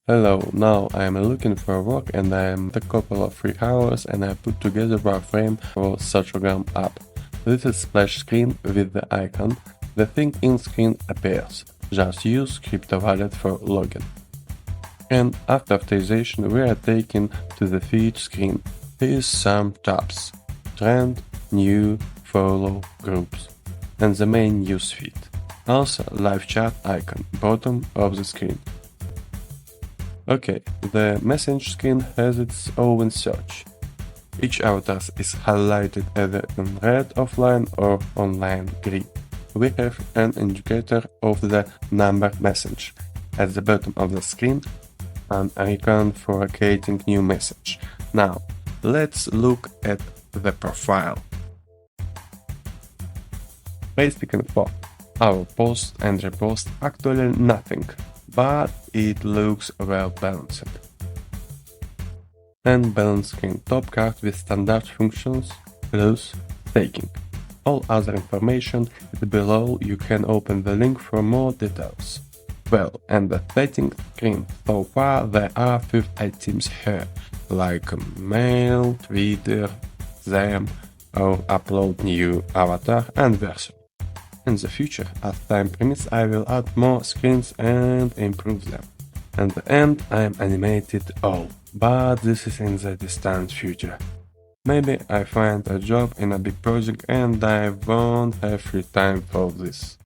Hello, now I am looking for work and I am a couple of free hours and I put together a wireframe for Sociogram app. This is splash screen with the icon. The thing in screen appears. Just use crypto wallet for login. And after authorization we are taken to the feed screen. Here is some tabs. Trend, new, follow, groups. And the main news feed. Also live chat icon, bottom of the screen. Okay, the message screen has its own search. Each avatar is highlighted either in red offline or online green. We have an indicator of the number message at the bottom of the screen, an icon for creating new message. Now, let's look at the profile. Basic info. Our post and repost actually nothing, but it looks well balanced. And balance screen top card with standard functions plus staking. All other information is below. You can open the link for more details. Well, and the setting screen. So far there are 5 items here, like mail, Twitter, them, or upload new avatar and version. In the future, as time permits, I will add more screens and improve them. At the end, I am animated all, but this is in the distant future. Maybe I find a job in a big project and I won't have free time for this.